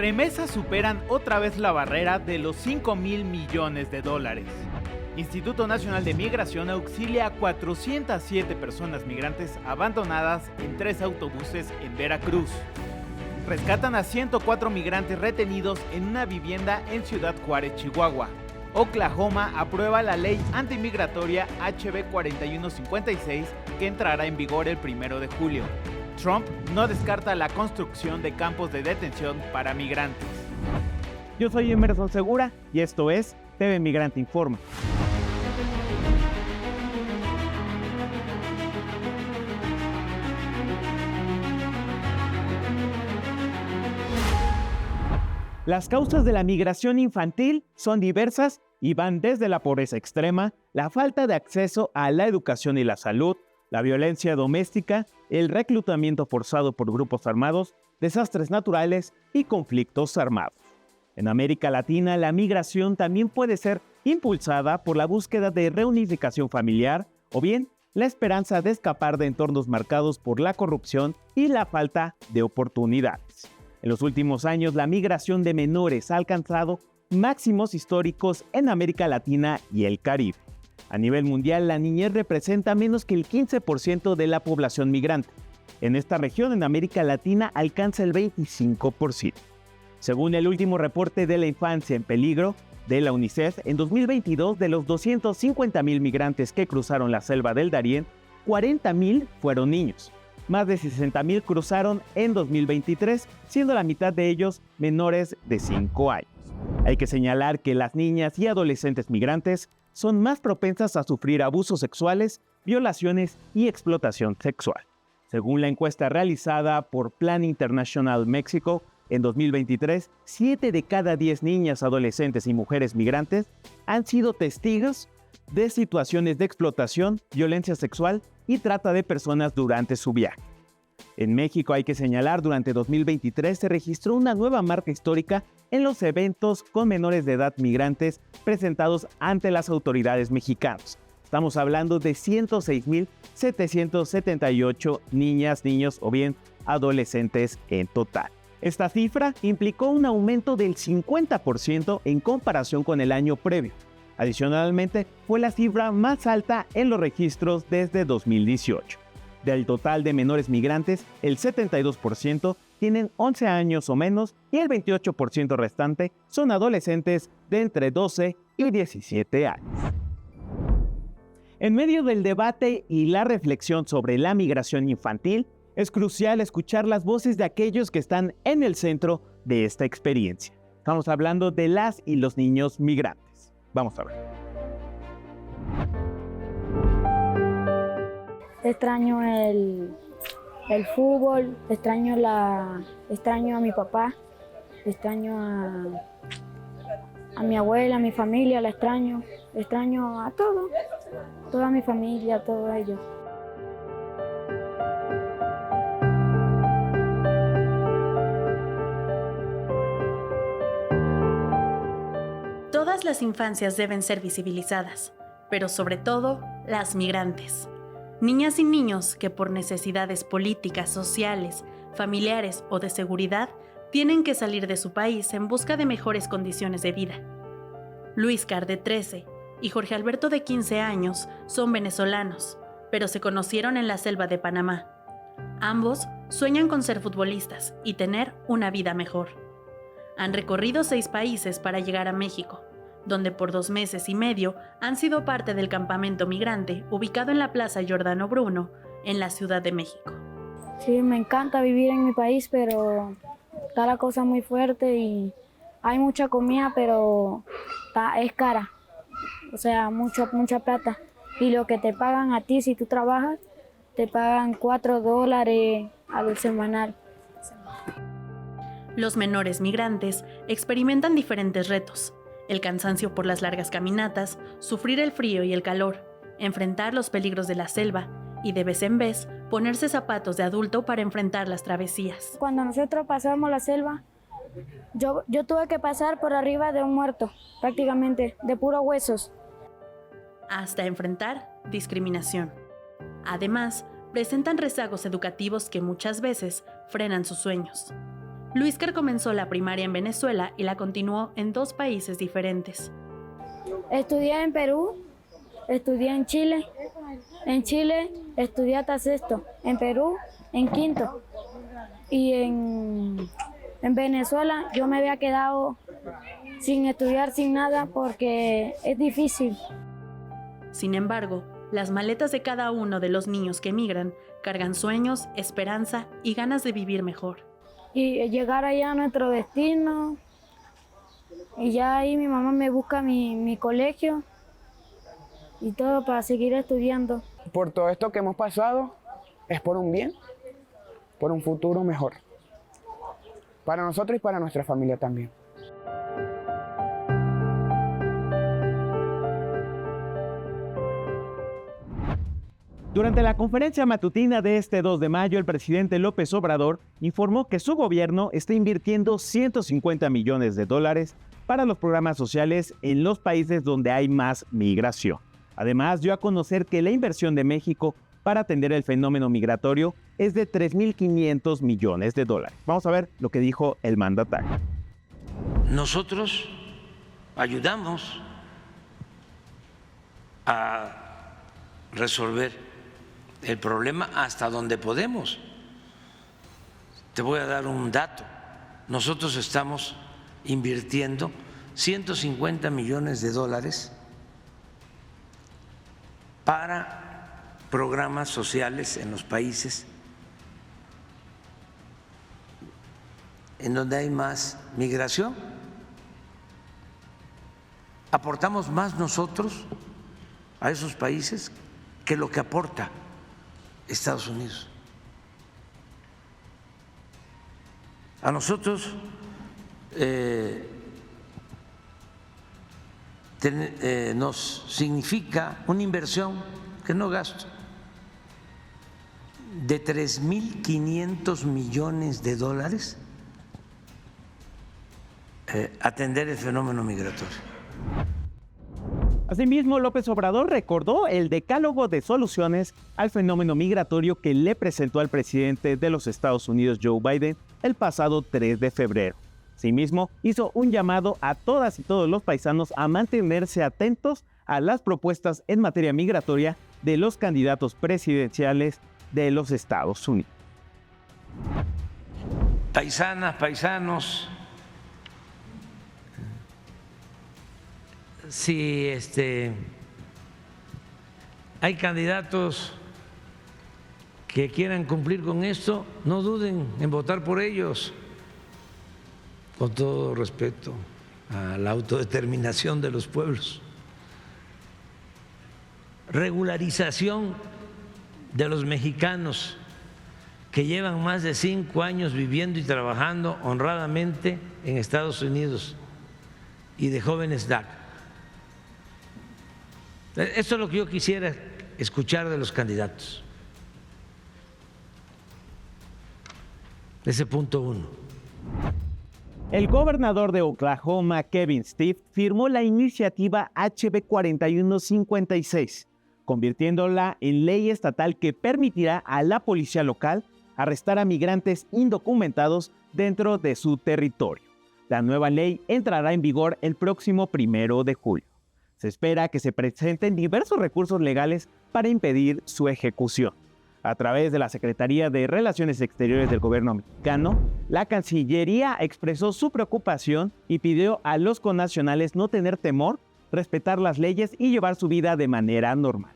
Remesas superan otra vez la barrera de los 5,000 millones de dólares. Instituto Nacional de Migración auxilia a 407 personas migrantes abandonadas en 3 autobuses en Veracruz. Rescatan a 104 migrantes retenidos en una vivienda en Ciudad Juárez, Chihuahua. Oklahoma aprueba la ley antimigratoria HB 4156 que entrará en vigor el 1 de julio. Trump no descarta la construcción de campos de detención para migrantes. Yo soy Emerson Segura y esto es TV Migrante Informa. Las causas de la migración infantil son diversas y van desde la pobreza extrema, la falta de acceso a la educación y la salud, la violencia doméstica, el reclutamiento forzado por grupos armados, desastres naturales y conflictos armados. En América Latina, la migración también puede ser impulsada por la búsqueda de reunificación familiar o bien la esperanza de escapar de entornos marcados por la corrupción y la falta de oportunidades. En los últimos años, la migración de menores ha alcanzado máximos históricos en América Latina y el Caribe. A nivel mundial, la niñez representa menos que el 15% de la población migrante. En esta región, en América Latina, alcanza el 25%. Según el último reporte de la infancia en peligro de la UNICEF, en 2022, de los 250,000 migrantes que cruzaron la selva del Darién, 40,000 fueron niños. Más de 60,000 cruzaron en 2023, siendo la mitad de ellos menores de 5 años. Hay que señalar que las niñas y adolescentes migrantes son más propensas a sufrir abusos sexuales, violaciones y explotación sexual. Según la encuesta realizada por Plan International México, en 2023, 7 de cada 10 niñas, adolescentes y mujeres migrantes han sido testigos de situaciones de explotación, violencia sexual y trata de personas durante su viaje. En México, hay que señalar, durante 2023 se registró una nueva marca histórica en los eventos con menores de edad migrantes presentados ante las autoridades mexicanas. Estamos hablando de 106,778 niñas, niños o bien adolescentes en total. Esta cifra implicó un aumento del 50% en comparación con el año previo. Adicionalmente, fue la cifra más alta en los registros desde 2018. Del total de menores migrantes, el 72% tienen 11 años o menos y el 28% restante son adolescentes de entre 12 y 17 años. En medio del debate y la reflexión sobre la migración infantil, es crucial escuchar las voces de aquellos que están en el centro de esta experiencia. Estamos hablando de las y los niños migrantes. Vamos a ver. Extraño el fútbol, extraño a mi papá, extraño a mi abuela, a mi familia, la extraño a toda mi familia, a todos ellos. Todas las infancias deben ser visibilizadas, pero sobre todo las migrantes. Niñas y niños que por necesidades políticas, sociales, familiares o de seguridad tienen que salir de su país en busca de mejores condiciones de vida. Luis Car, de 13, y Jorge Alberto, de 15 años, son venezolanos, pero se conocieron en la selva de Panamá. Ambos sueñan con ser futbolistas y tener una vida mejor. Han recorrido 6 países para llegar a México, donde por 2 meses y medio han sido parte del campamento migrante ubicado en la Plaza Giordano Bruno, en la Ciudad de México. Sí, me encanta vivir en mi país, pero está la cosa muy fuerte y hay mucha comida, pero es cara, o sea, mucha plata. Y lo que te pagan a ti si tú trabajas, te pagan $4 al semanal. Los menores migrantes experimentan diferentes retos: el cansancio por las largas caminatas, sufrir el frío y el calor, enfrentar los peligros de la selva y de vez en vez ponerse zapatos de adulto para enfrentar las travesías. Cuando nosotros pasamos la selva, yo tuve que pasar por arriba de un muerto, prácticamente, de puros huesos. Hasta enfrentar discriminación. Además, presentan rezagos educativos que muchas veces frenan sus sueños. Luíscar comenzó la primaria en Venezuela y la continuó en 2 países diferentes. Estudié en Perú, estudié en Chile. En Chile estudié hasta sexto, en Perú en quinto. Y en Venezuela yo me había quedado sin estudiar, sin nada, porque es difícil. Sin embargo, las maletas de cada uno de los niños que emigran cargan sueños, esperanza y ganas de vivir mejor. Y llegar allá a nuestro destino, y ya ahí mi mamá me busca mi colegio y todo para seguir estudiando. Por todo esto que hemos pasado, es por un bien, por un futuro mejor, para nosotros y para nuestra familia también. Durante la conferencia matutina de este 2 de mayo, el presidente López Obrador informó que su gobierno está invirtiendo $150 millones para los programas sociales en los países donde hay más migración. Además, dio a conocer que la inversión de México para atender el fenómeno migratorio es de $3.500 millones. Vamos a ver lo que dijo el mandatario. Nosotros ayudamos a resolver el problema hasta donde podemos. Te voy a dar un dato. Nosotros estamos invirtiendo $150 millones para programas sociales en los países en donde hay más migración. Aportamos más nosotros a esos países que lo que aporta Estados Unidos. A nosotros nos significa una inversión que no gasto de $3.500 millones atender el fenómeno migratorio. Asimismo, López Obrador recordó el decálogo de soluciones al fenómeno migratorio que le presentó al presidente de los Estados Unidos, Joe Biden, el pasado 3 de febrero. Asimismo, hizo un llamado a todas y todos los paisanos a mantenerse atentos a las propuestas en materia migratoria de los candidatos presidenciales de los Estados Unidos. Paisanas, paisanos, si hay candidatos que quieran cumplir con esto, no duden en votar por ellos, con todo respeto a la autodeterminación de los pueblos. Regularización de los mexicanos que llevan más de 5 años viviendo y trabajando honradamente en Estados Unidos y de jóvenes DACA. Esto es lo que yo quisiera escuchar de los candidatos. Ese punto 1. El gobernador de Oklahoma, Kevin Stitt, firmó la iniciativa HB 4156, convirtiéndola en ley estatal que permitirá a la policía local arrestar a migrantes indocumentados dentro de su territorio. La nueva ley entrará en vigor el próximo 1 de julio. Se espera que se presenten diversos recursos legales para impedir su ejecución. A través de la Secretaría de Relaciones Exteriores del gobierno mexicano, la Cancillería expresó su preocupación y pidió a los connacionales no tener temor, respetar las leyes y llevar su vida de manera normal.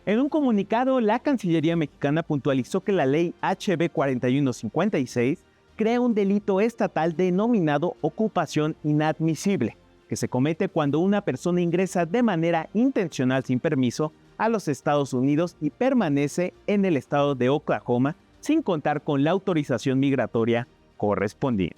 En un comunicado, la Cancillería mexicana puntualizó que la ley HB 4156 crea un delito estatal denominado ocupación inadmisible, que se comete cuando una persona ingresa de manera intencional sin permiso a los Estados Unidos y permanece en el estado de Oklahoma sin contar con la autorización migratoria correspondiente.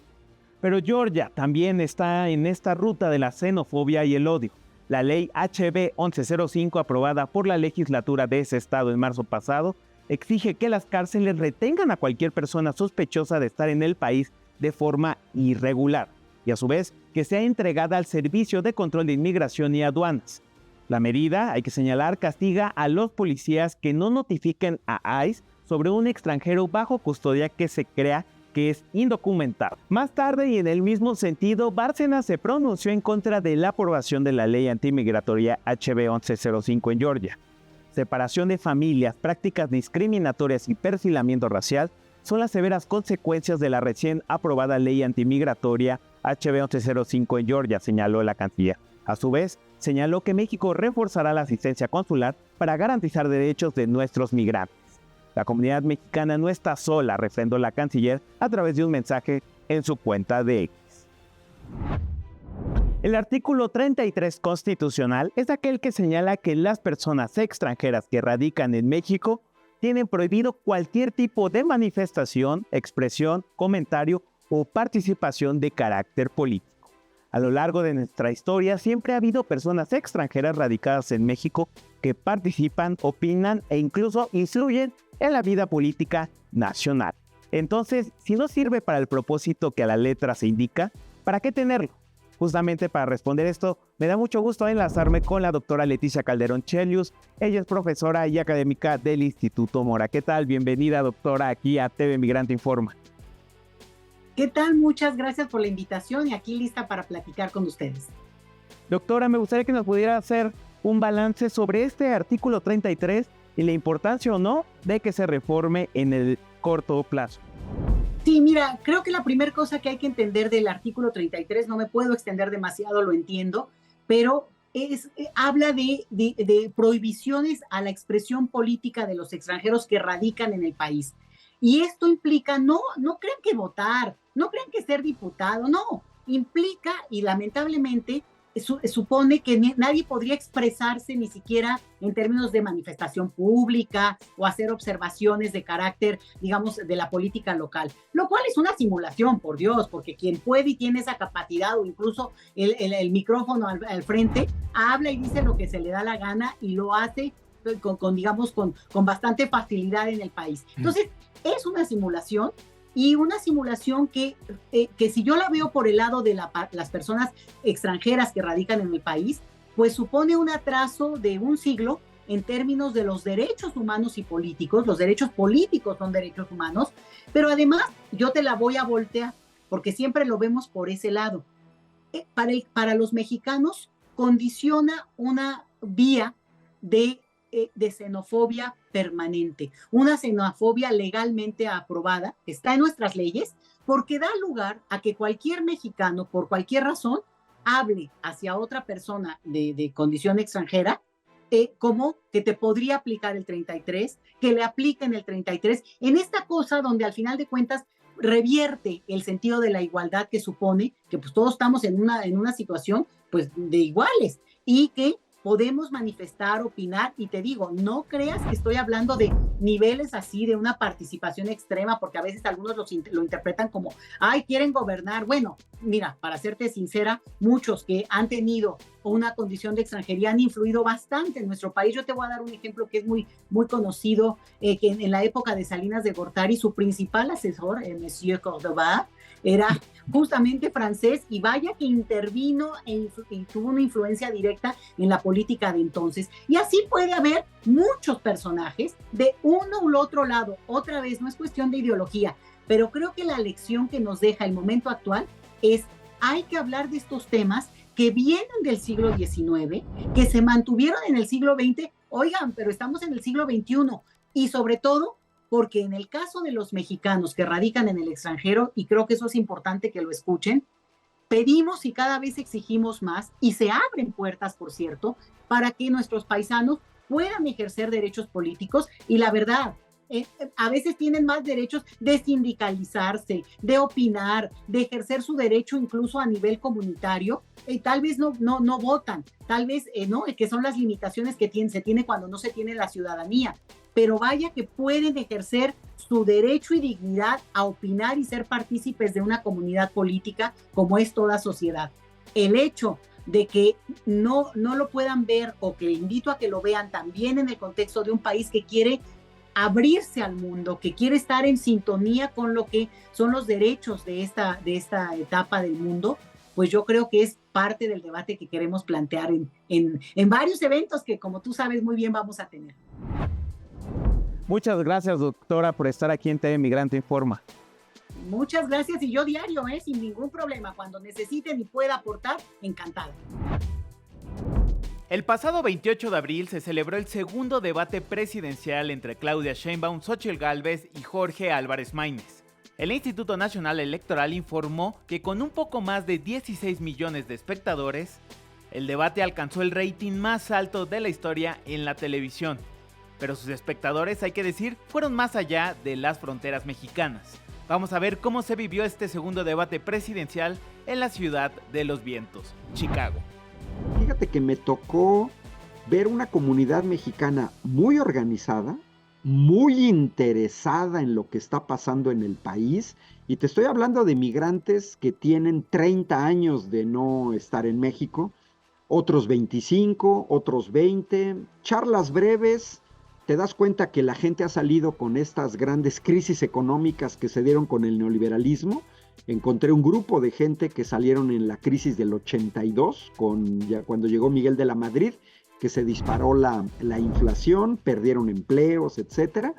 Pero Georgia también está en esta ruta de la xenofobia y el odio. La ley HB 1105, aprobada por la legislatura de ese estado en marzo pasado, exige que las cárceles retengan a cualquier persona sospechosa de estar en el país de forma irregular y a su vez que sea entregada al Servicio de Control de Inmigración y Aduanas. La medida, hay que señalar, castiga a los policías que no notifiquen a ICE sobre un extranjero bajo custodia que se crea que es indocumentado. Más tarde, y en el mismo sentido, Bárcenas se pronunció en contra de la aprobación de la ley antimigratoria HB 1105 en Georgia. Separación de familias, prácticas discriminatorias y perfilamiento racial son las severas consecuencias de la recién aprobada ley antimigratoria HB 1105 en Georgia, señaló la canciller. A su vez, señaló que México reforzará la asistencia consular para garantizar derechos de nuestros migrantes. La comunidad mexicana no está sola, refrendó la canciller a través de un mensaje en su cuenta de X. El artículo 33 constitucional es aquel que señala que las personas extranjeras que radican en México tienen prohibido cualquier tipo de manifestación, expresión, comentario o participación de carácter político. A lo largo de nuestra historia siempre ha habido personas extranjeras radicadas en México que participan, opinan e incluso influyen en la vida política nacional. Entonces, si no sirve para el propósito que a la letra se indica, ¿para qué tenerlo? Justamente para responder esto, me da mucho gusto enlazarme con la doctora Leticia Calderón Chelius. Ella es profesora y académica del Instituto Mora. ¿Qué tal? Bienvenida, doctora, aquí a TV Migrante Informa. ¿Qué tal? Muchas gracias por la invitación y aquí lista para platicar con ustedes. Doctora, me gustaría que nos pudiera hacer un balance sobre este artículo 33 y la importancia o no de que se reforme en el corto plazo. Sí, mira, creo que la primera cosa que hay que entender del artículo 33, no me puedo extender demasiado, lo entiendo, pero habla de prohibiciones a la expresión política de los extranjeros que radican en el país. Y esto implica, no crean que votar, no crean que ser diputado, no, implica y lamentablemente supone que nadie podría expresarse ni siquiera en términos de manifestación pública o hacer observaciones de carácter, digamos, de la política local, lo cual es una simulación, por Dios, porque quien puede y tiene esa capacidad o incluso el micrófono al frente, habla y dice lo que se le da la gana y lo hace con bastante facilidad en el país. Entonces, es una simulación. Y una simulación que si yo la veo por el lado de las personas extranjeras que radican en el país, pues supone un atraso de un siglo en términos de los derechos humanos y políticos. Los derechos políticos son derechos humanos, pero además yo te la voy a voltear, porque siempre lo vemos por ese lado. Para los mexicanos condiciona una vía de xenofobia permanente, una xenofobia legalmente aprobada, que está en nuestras leyes, porque da lugar a que cualquier mexicano, por cualquier razón, hable hacia otra persona de condición extranjera, como que te podría aplicar el 33, que le apliquen el 33, en esta cosa donde al final de cuentas revierte el sentido de la igualdad que supone que pues todos estamos en una situación pues de iguales y que podemos manifestar, opinar, y te digo, no creas que estoy hablando de niveles así, de una participación extrema, porque a veces algunos lo interpretan como, ay, quieren gobernar. Bueno, mira, para serte sincera, muchos que han tenido una condición de extranjería han influido bastante en nuestro país. Yo te voy a dar un ejemplo que es muy, muy conocido, que en la época de Salinas de Gortari, su principal asesor, Monsieur Córdoba, era justamente francés, y vaya que intervino y tuvo una influencia directa en la política de entonces. Y así puede haber muchos personajes de uno u otro lado. Otra vez, no es cuestión de ideología, pero creo que la lección que nos deja el momento actual es: hay que hablar de estos temas que vienen del siglo XIX, que se mantuvieron en el siglo XX, oigan, pero estamos en el siglo XXI, y sobre todo porque en el caso de los mexicanos que radican en el extranjero, y creo que eso es importante que lo escuchen, pedimos y cada vez exigimos más, y se abren puertas, por cierto, para que nuestros paisanos puedan ejercer derechos políticos, y la verdad, a veces tienen más derechos de sindicalizarse, de opinar, de ejercer su derecho incluso a nivel comunitario, tal vez no votan, tal vez no, que son las limitaciones que se tiene cuando no se tiene la ciudadanía, pero vaya que pueden ejercer su derecho y dignidad a opinar y ser partícipes de una comunidad política como es toda sociedad. El hecho de que no lo puedan ver, o que invito a que lo vean también en el contexto de un país que quiere abrirse al mundo, que quiere estar en sintonía con lo que son los derechos de esta etapa del mundo, pues yo creo que es parte del debate que queremos plantear en varios eventos que, como tú sabes muy bien, vamos a tener. Muchas gracias, doctora, por estar aquí en TV Migrante Informa. Muchas gracias y yo diario, sin ningún problema. Cuando necesiten y pueda aportar, encantada. El pasado 28 de abril se celebró el segundo debate presidencial entre Claudia Sheinbaum, Xóchitl Gálvez y Jorge Álvarez Maínez. El Instituto Nacional Electoral informó que con un poco más de 16 millones de espectadores, el debate alcanzó el rating más alto de la historia en la televisión. Pero sus espectadores, hay que decir, fueron más allá de las fronteras mexicanas. Vamos a ver cómo se vivió este segundo debate presidencial en la ciudad de los vientos, Chicago. Fíjate que me tocó ver una comunidad mexicana muy organizada, muy interesada en lo que está pasando en el país, y te estoy hablando de migrantes que tienen 30 años de no estar en México, otros 25, otros 20, charlas breves. Te das cuenta que la gente ha salido con estas grandes crisis económicas que se dieron con el neoliberalismo. Encontré un grupo de gente que salieron en la crisis del 82, cuando llegó Miguel de la Madrid, que se disparó la inflación, perdieron empleos, etc.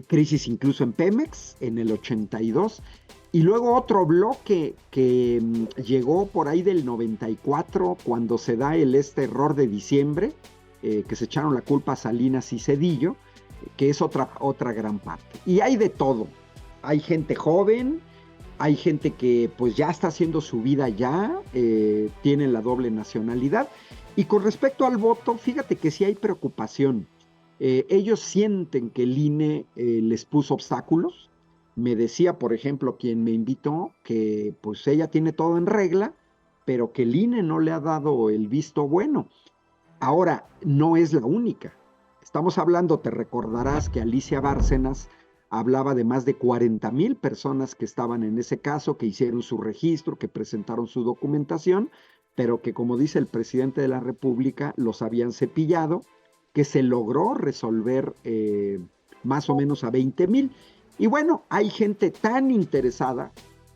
Crisis incluso en Pemex en el 82. Y luego otro bloque que llegó por ahí del 94, cuando se da el error de diciembre, que se echaron la culpa a Salinas y Zedillo, que es otra gran parte. Y hay de todo. Hay gente joven, hay gente que pues ya está haciendo su vida ya, tienen la doble nacionalidad. Y con respecto al voto, fíjate que sí hay preocupación. Ellos sienten que el INE les puso obstáculos. Me decía, por ejemplo, quien me invitó, que pues ella tiene todo en regla, pero que el INE no le ha dado el visto bueno. Ahora, no es la única. Estamos hablando, te recordarás que Alicia Bárcenas hablaba de más de 40,000 personas que estaban en ese caso, que hicieron su registro, que presentaron su documentación, pero que, como dice el presidente de la República, los habían cepillado, que se logró resolver más o menos a 20,000. Y bueno, hay gente tan interesada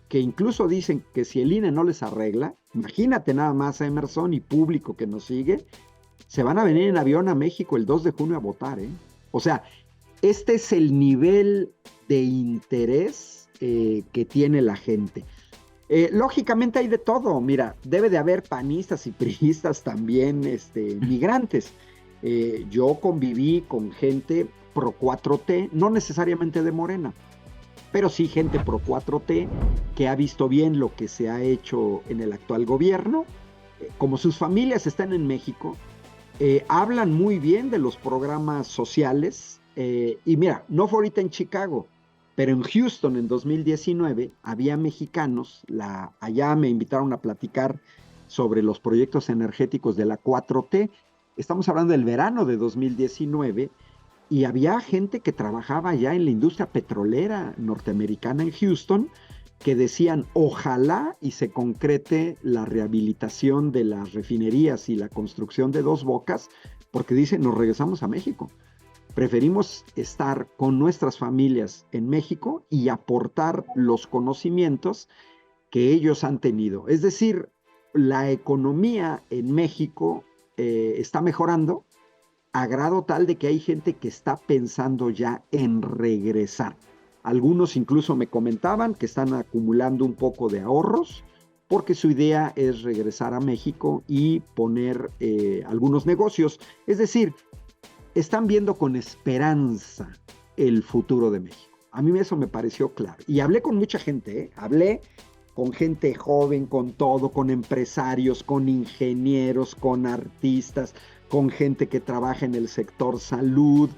que incluso dicen que si el INE no les arregla, imagínate nada más, Emerson y público que nos sigue, se van a venir en avión a México el 2 de junio a votar, ¿eh? O sea, este es el nivel de interés que tiene la gente. Lógicamente hay de todo. Mira, debe de haber panistas y priistas también, migrantes. Yo conviví con gente pro 4T, no necesariamente de Morena, pero sí gente pro 4T que ha visto bien lo que se ha hecho en el actual gobierno. Como sus familias están en México, hablan muy bien de los programas sociales. Y mira, no fue ahorita en Chicago, pero en Houston en 2019 había mexicanos, allá me invitaron a platicar sobre los proyectos energéticos de la 4T. Estamos hablando del verano de 2019 y había gente que trabajaba ya en la industria petrolera norteamericana en Houston que decían ojalá y se concrete la rehabilitación de las refinerías y la construcción de Dos Bocas, porque dicen nos regresamos a México. Preferimos estar con nuestras familias en México y aportar los conocimientos que ellos han tenido. Es decir, la economía en México está mejorando a grado tal de que hay gente que está pensando ya en regresar. Algunos incluso me comentaban que están acumulando un poco de ahorros porque su idea es regresar a México y poner algunos negocios. Es decir, están viendo con esperanza el futuro de México. A mí eso me pareció claro. Y hablé con mucha gente, hablé con gente joven, con todo, con empresarios, con ingenieros, con artistas, con gente que trabaja en el sector salud,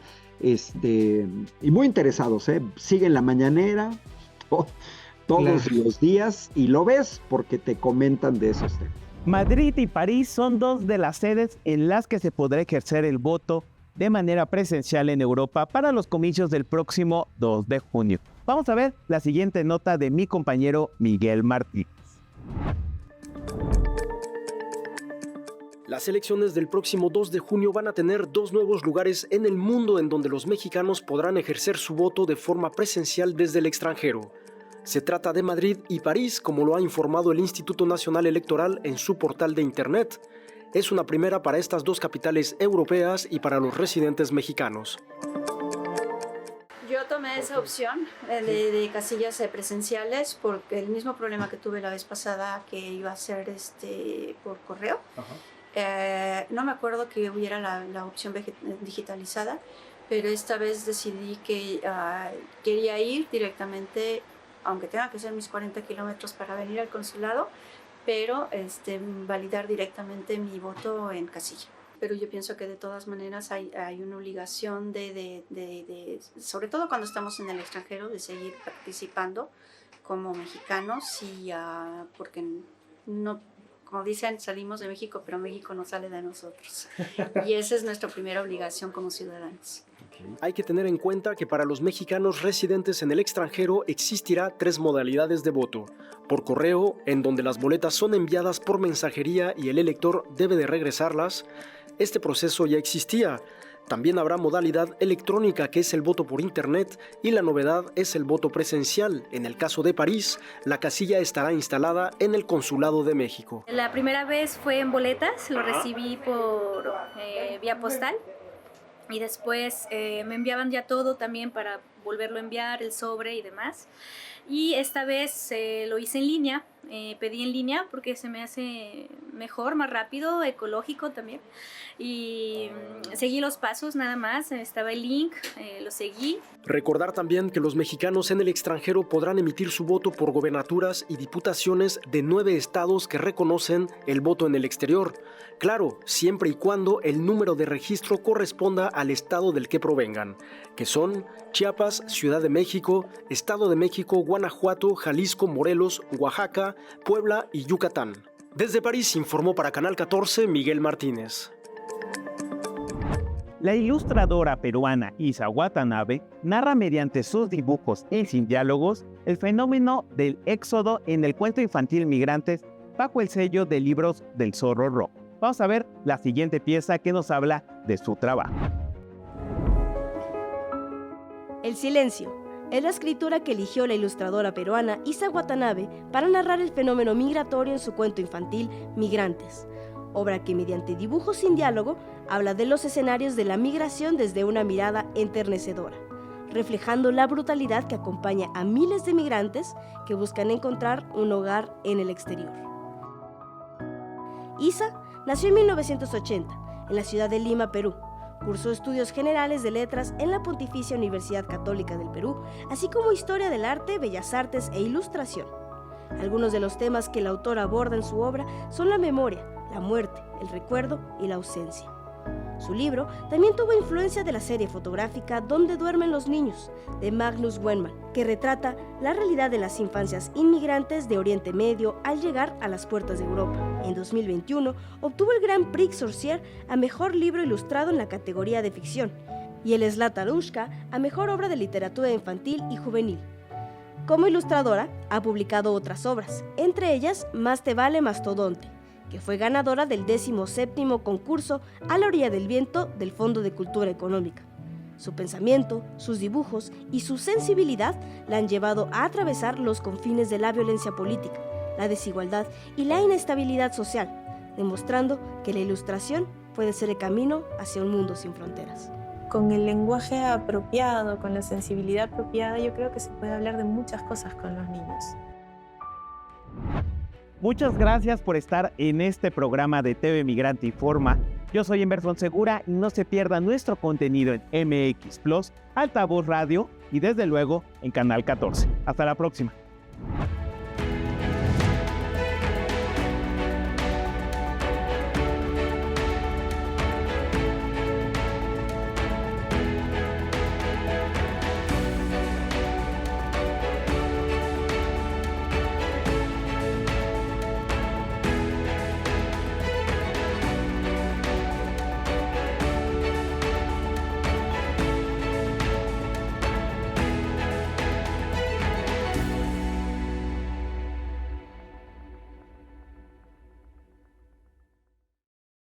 y muy interesados, siguen la mañanera todos los días y lo ves porque te comentan de esos temas. Madrid y París son dos de las sedes en las que se podrá ejercer el voto de manera presencial en Europa para los comicios del próximo 2 de junio. Vamos a ver la siguiente nota de mi compañero Miguel Martínez. Las elecciones del próximo 2 de junio van a tener dos nuevos lugares en el mundo en donde los mexicanos podrán ejercer su voto de forma presencial desde el extranjero. Se trata de Madrid y París, como lo ha informado el Instituto Nacional Electoral en su portal de internet. Es una primera para estas dos capitales europeas y para los residentes mexicanos. Yo tomé esa opción de casillas presenciales porque el mismo problema que tuve la vez pasada que iba a ser por correo. No me acuerdo que hubiera la opción digitalizada, pero esta vez decidí que quería ir directamente, aunque tenga que ser mis 40 kilómetros para venir al consulado, pero validar directamente mi voto en casilla. Pero yo pienso que de todas maneras hay una obligación sobre todo cuando estamos en el extranjero, de seguir participando como mexicanos porque no, como dicen, salimos de México, pero México no sale de nosotros. Y esa es nuestra primera obligación como ciudadanos. Hay que tener en cuenta que para los mexicanos residentes en el extranjero existirá 3 modalidades de voto. Por correo, en donde las boletas son enviadas por mensajería y el elector debe de regresarlas. Este proceso ya existía. También habrá modalidad electrónica, que es el voto por internet, y la novedad es el voto presencial. En el caso de París, la casilla estará instalada en el Consulado de México. La primera vez fue en boletas, lo recibí por vía postal. Y después me enviaban ya todo también para volverlo a enviar, el sobre y demás. Y esta vez lo hice en línea, pedí en línea porque se me hace mejor, más rápido, ecológico también. Y seguí los pasos nada más, estaba el link, lo seguí. Recordar también que los mexicanos en el extranjero podrán emitir su voto por gobernaturas y diputaciones de 9 estados que reconocen el voto en el exterior. Claro, siempre y cuando el número de registro corresponda al estado del que provengan, que son Chiapas, Ciudad de México, Estado de México, Guanajuato, Jalisco, Morelos, Oaxaca, Puebla y Yucatán. Desde París informó para Canal 14 Miguel Martínez. La ilustradora peruana Isa Watanabe narra mediante sus dibujos y sin diálogos el fenómeno del éxodo en el cuento infantil Migrantes bajo el sello de libros del Zorro Rojo. Vamos a ver la siguiente pieza que nos habla de su trabajo. El silencio es la escritura que eligió la ilustradora peruana Isa Watanabe para narrar el fenómeno migratorio en su cuento infantil Migrantes, obra que mediante dibujos sin diálogo habla de los escenarios de la migración desde una mirada enternecedora, reflejando la brutalidad que acompaña a miles de migrantes que buscan encontrar un hogar en el exterior. Isa nació en 1980 en la ciudad de Lima, Perú. Cursó estudios generales de letras en la Pontificia Universidad Católica del Perú, así como historia del arte, bellas artes e ilustración. Algunos de los temas que la autora aborda en su obra son la memoria, la muerte, el recuerdo y la ausencia. Su libro también tuvo influencia de la serie fotográfica Donde duermen los niños, de Magnus Weinmann, que retrata la realidad de las infancias inmigrantes de Oriente Medio al llegar a las puertas de Europa. En 2021 obtuvo el Grand Prix Sorcier a Mejor Libro Ilustrado en la categoría de ficción y el Zlatarushka a Mejor Obra de Literatura Infantil y Juvenil. Como ilustradora, ha publicado otras obras, entre ellas Más te vale Mastodonte, que fue ganadora del 17º concurso A la orilla del viento del Fondo de Cultura Económica. Su pensamiento, sus dibujos y su sensibilidad la han llevado a atravesar los confines de la violencia política, la desigualdad y la inestabilidad social, demostrando que la ilustración puede ser el camino hacia un mundo sin fronteras. Con el lenguaje apropiado, con la sensibilidad apropiada, yo creo que se puede hablar de muchas cosas con los niños. Muchas gracias por estar en este programa de TV Migrante Informa. Yo soy Emerson Segura y no se pierda nuestro contenido en MX Plus, Altavoz Radio y desde luego en Canal 14. Hasta la próxima.